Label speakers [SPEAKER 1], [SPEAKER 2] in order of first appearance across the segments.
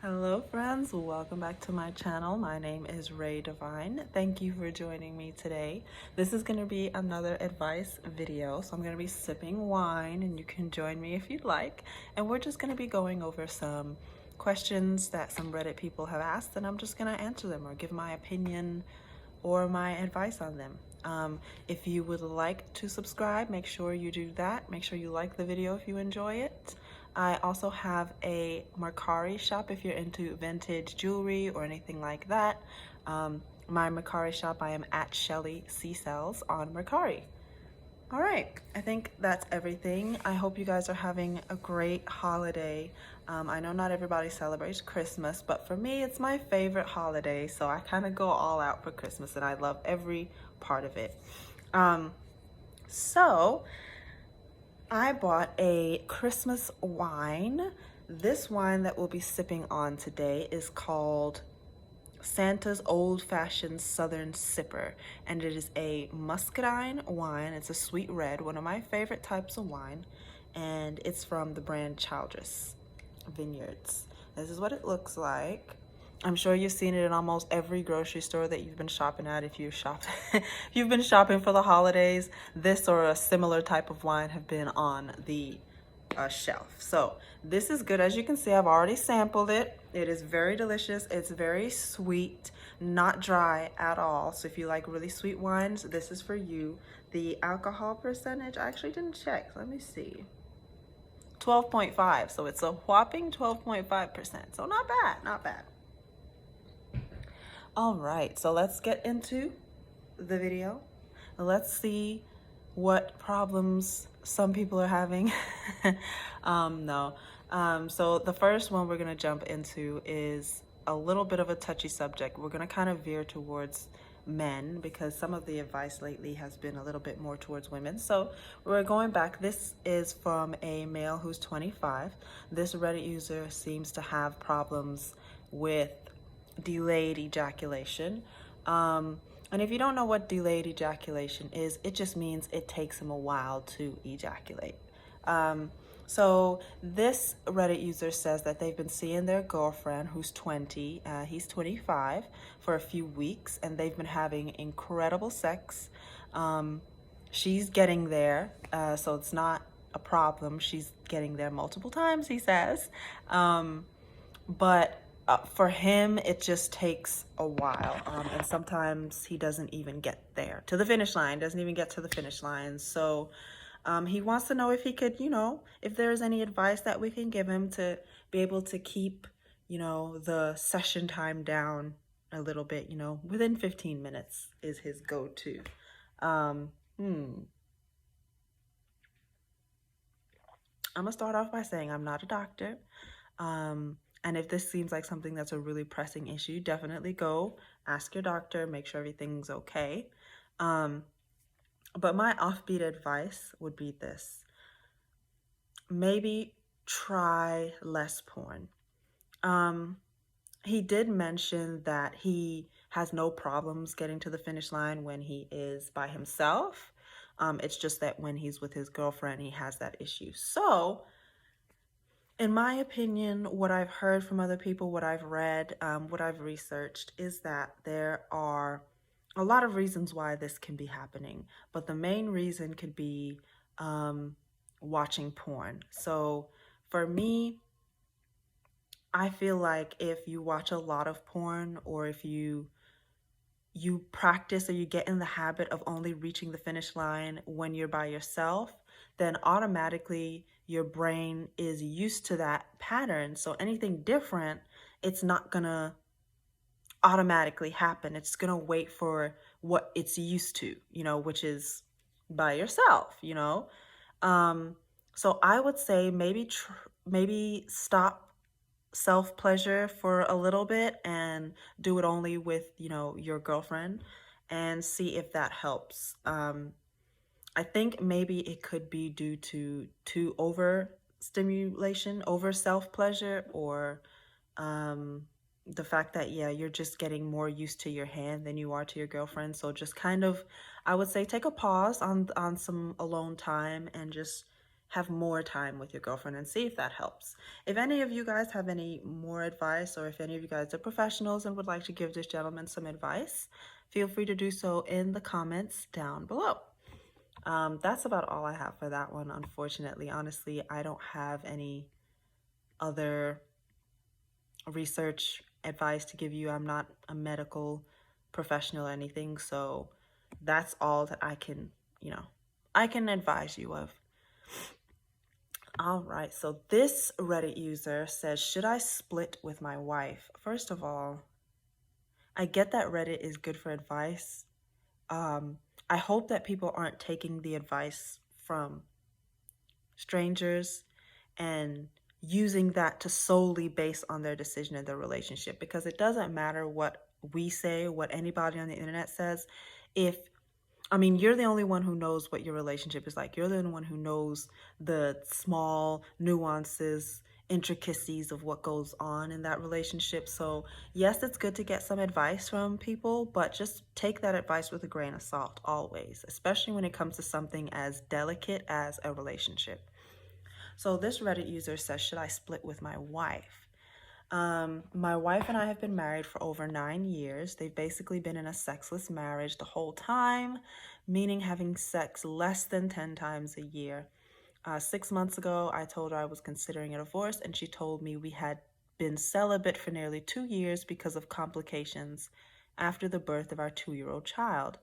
[SPEAKER 1] Hello friends, welcome back to my channel. My name is Ray Divine. Thank you for joining me today. This is going to be another advice video. So I'm going to be sipping wine and you can join me if you'd like. And we're just going to be going over some questions that some Reddit people have asked, and I'm just going to answer them or give my opinion or my advice on them. If you would like to subscribe, make sure you do that. Make sure you like the video if you enjoy it. I also have a Mercari shop if you're into vintage jewelry or anything like that. My Mercari shop, I am at Shelly Seasells on Mercari. All right, I think that's everything. I hope you guys are having a great holiday. I know not everybody celebrates Christmas, but for me, it's my favorite holiday, so I kind of go all out for Christmas, and I love every part of it. So I bought a Christmas wine. This wine that we'll be sipping on today is called Santa's Old Fashioned Southern Sipper, and it is a muscadine wine. It's a sweet red, one of my favorite types of wine, and it's from the brand Childress Vineyards. This is what it looks like. I'm sure you've seen it in almost every grocery store that you've been shopping at. If you've been shopping for the holidays, this or a similar type of wine have been on the shelf. So this is good. As you can see, I've already sampled it. It is very delicious. It's very sweet, not dry at all. So if you like really sweet wines, this is for you. The alcohol percentage, I actually didn't check. Let me see. 12.5. So it's a whopping 12.5%. So not bad, not bad. All right, so let's get into the video. Let's see what problems some people are having. So the first one we're gonna jump into is a little bit of a touchy subject. We're gonna kind of veer towards men because some of the advice lately has been a little bit more towards women. So we're going back. This is from a male who's 25. This Reddit user seems to have problems with delayed ejaculation. And if you don't know what delayed ejaculation is, it just means it takes him a while to ejaculate. So this Reddit user says that they've been seeing their girlfriend who's 20, he's 25, for a few weeks, and they've been having incredible sex. She's getting there, so it's not a problem. She's getting there multiple times, he says. But for him, it just takes a while, and sometimes he doesn't even get there to the finish line, doesn't even get to the finish line. So he wants to know if he could, if there's any advice that we can give him to be able to keep, the session time down a little bit, within 15 minutes is his go-to. I'm gonna start off by saying I'm not a doctor. And if this seems like something that's a really pressing issue, definitely go ask your doctor, make sure everything's okay. But my offbeat advice would be this. Maybe try less porn. He did mention that he has no problems getting to the finish line when he is by himself. It's just that when he's with his girlfriend, he has that issue. So, in my opinion, what I've heard from other people, what I've read, what I've researched is that there are a lot of reasons why this can be happening, but the main reason could be watching porn. So for me, I feel like if you watch a lot of porn, or if you practice or you get in the habit of only reaching the finish line when you're by yourself, then automatically your brain is used to that pattern. So anything different, it's not gonna automatically happen. It's gonna wait for what it's used to, which is by yourself, So I would say maybe stop self-pleasure for a little bit and do it only with, your girlfriend, and see if that helps. I think maybe it could be due to overstimulation, over self-pleasure, or the fact that, yeah, you're just getting more used to your hand than you are to your girlfriend. So just kind of, I would say, take a pause on some alone time and just, have more time with your girlfriend and see if that helps. If any of you guys have any more advice, or if any of you guys are professionals and would like to give this gentleman some advice, feel free to do so in the comments down below. That's about all I have for that one, unfortunately. Honestly, I don't have any other research advice to give you. I'm not a medical professional or anything, so that's all that I can, I can advise you of. All right, so this Reddit user says, should I split with my wife? First of all, I get that Reddit is good for advice. I hope that people aren't taking the advice from strangers and using that to solely base on their decision in their relationship, because it doesn't matter what we say, what anybody on the internet says. You're the only one who knows what your relationship is like. You're the only one who knows the small nuances, intricacies of what goes on in that relationship. So yes, it's good to get some advice from people, but just take that advice with a grain of salt always, especially when it comes to something as delicate as a relationship. So this Reddit user says, should I split with my wife? My wife and I have been married for over 9 years. They've basically been in a sexless marriage the whole time, meaning having sex less than 10 times a year. 6 months ago, I told her I was considering a divorce, and she told me we had been celibate for nearly 2 years because of complications after the birth of our 2-year-old child.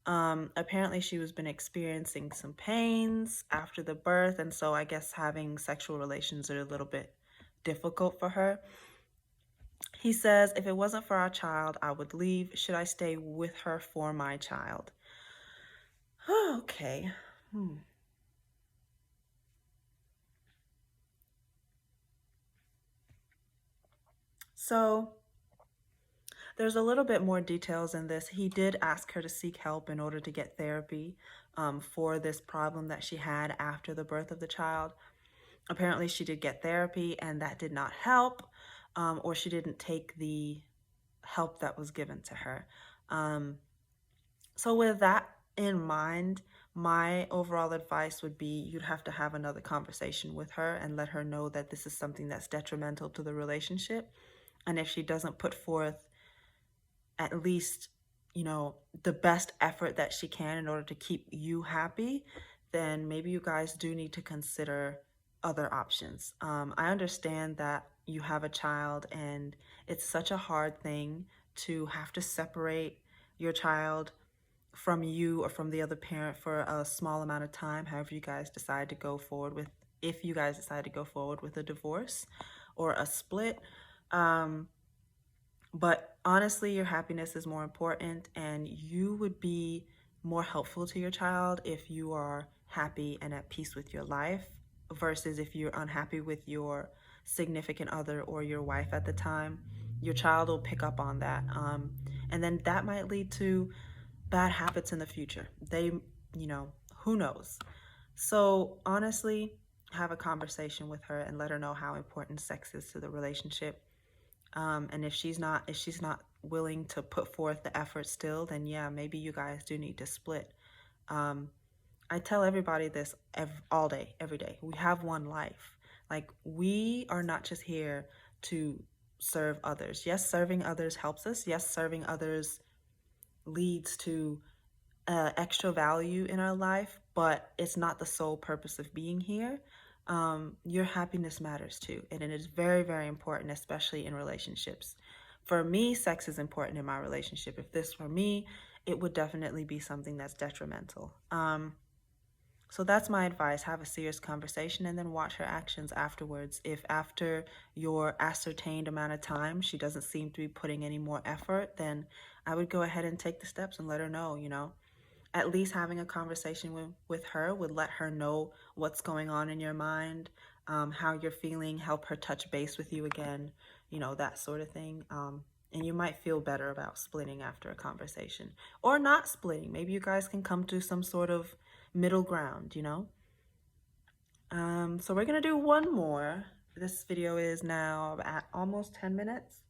[SPEAKER 1] Apparently she was been experiencing some pains after the birth, and so I guess having sexual relations are a little bit difficult for her. He says, if it wasn't for our child, I would leave. Should I stay with her for my child? Okay. So there's a little bit more details in this. He did ask her to seek help in order to get therapy for this problem that she had after the birth of the child. Apparently she did get therapy and that did not help, or she didn't take the help that was given to her. So with that in mind, my overall advice would be you'd have to have another conversation with her and let her know that this is something that's detrimental to the relationship. And if she doesn't put forth at least, the best effort that she can in order to keep you happy, then maybe you guys do need to consider other options. I understand that you have a child and it's such a hard thing to have to separate your child from you or from the other parent for a small amount of time, however you guys decide to go forward with, if you guys decide to go forward with a divorce or a split. But honestly, your happiness is more important, and you would be more helpful to your child if you are happy and at peace with your life versus if you're unhappy with your significant other or your wife at the time. Your child will pick up on that. And then that might lead to bad habits in the future. Who knows? So honestly, have a conversation with her and let her know how important sex is to the relationship. And if she's not willing to put forth the effort still, then yeah, maybe you guys do need to split. I tell everybody this all day, every day. We have one life. Like, we are not just here to serve others. Yes, serving others helps us. Yes, serving others leads to extra value in our life, but it's not the sole purpose of being here. Your happiness matters too, and it is very, very important, especially in relationships. For me, sex is important in my relationship. If this were me, it would definitely be something that's detrimental. So that's my advice. Have a serious conversation and then watch her actions afterwards. If after your ascertained amount of time she doesn't seem to be putting any more effort, then I would go ahead and take the steps and let her know. At least having a conversation with her would let her know what's going on in your mind, how you're feeling, help her touch base with you again, that sort of thing. And you might feel better about splitting after a conversation, or not splitting. Maybe you guys can come to some sort of middle ground. So we're gonna do one more. This video is now at almost 10 minutes.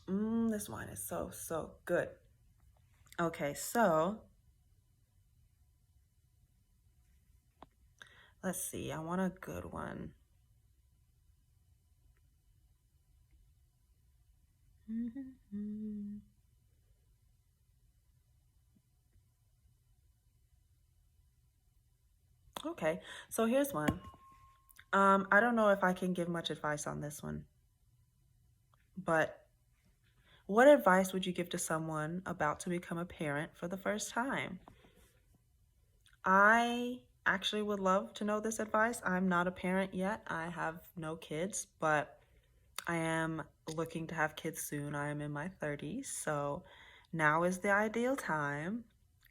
[SPEAKER 1] This wine is so good. Okay, so Let's see, I want a good one. Okay, so here's one. I don't know if I can give much advice on this one, but what advice would you give to someone about to become a parent for the first time? I actually would love to know this advice. I'm not a parent yet. I have no kids, but I am looking to have kids soon. I am in my 30s, so now is the ideal time.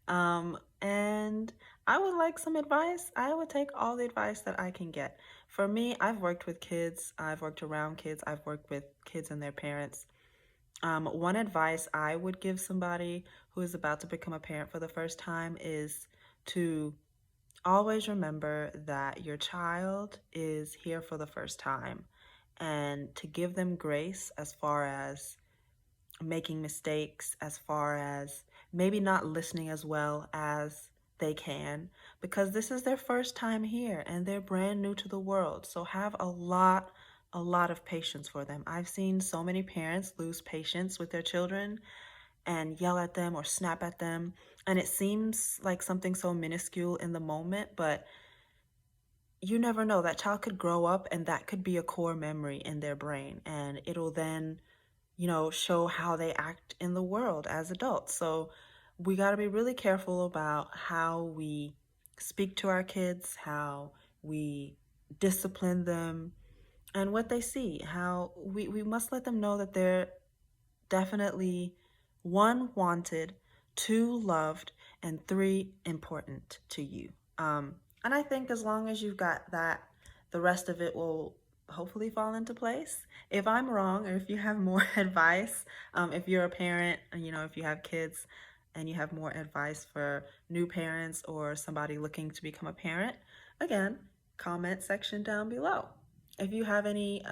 [SPEAKER 1] And I would like some advice. I would take all the advice that I can get. For me, I've worked with kids, I've worked around kids, I've worked with kids and their parents. One advice I would give somebody who is about to become a parent for the first time is to always remember that your child is here for the first time and to give them grace as far as making mistakes, as far as maybe not listening as well as they can, because this is their first time here and they're brand new to the world. So have a lot of patience for them. I've seen so many parents lose patience with their children and yell at them or snap at them. And it seems like something so minuscule in the moment, but you never know. That child could grow up and that could be a core memory in their brain. And it'll then, show how they act in the world as adults. So we got to be really careful about how we speak to our kids, how we discipline them, and what they see. How we must let them know that they're definitely one, wanted, two, loved, and three, important to you. And I think as long as you've got that, the rest of it will hopefully fall into place. If I'm wrong, or if you have more advice, if you're a parent, if you have kids and you have more advice for new parents or somebody looking to become a parent, again, comment section down below. If you have any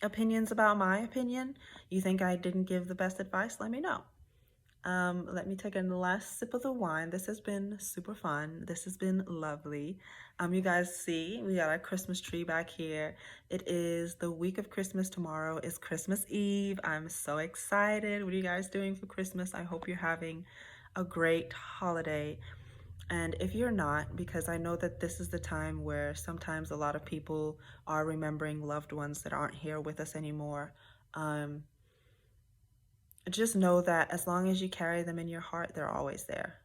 [SPEAKER 1] opinions about my opinion, you think I didn't give the best advice, let me know. Let me take a last sip of the wine. This has been super fun. This has been lovely. You guys see, we got our Christmas tree back here. It is the week of Christmas. Tomorrow is Christmas Eve. I'm so excited. What are you guys doing for Christmas? I hope you're having a great holiday. And if you're not, because I know that this is the time where sometimes a lot of people are remembering loved ones that aren't here with us anymore, just know that as long as you carry them in your heart, they're always there.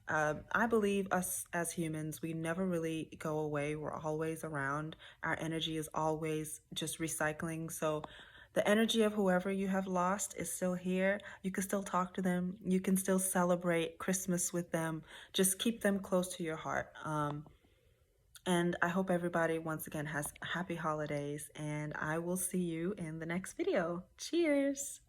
[SPEAKER 1] I believe us as humans, we never really go away. We're always around. Our energy is always just recycling. So the energy of whoever you have lost is still here. You can still talk to them. You can still celebrate Christmas with them. Just keep them close to your heart. And I hope everybody once again has happy holidays, and I will see you in the next video. Cheers.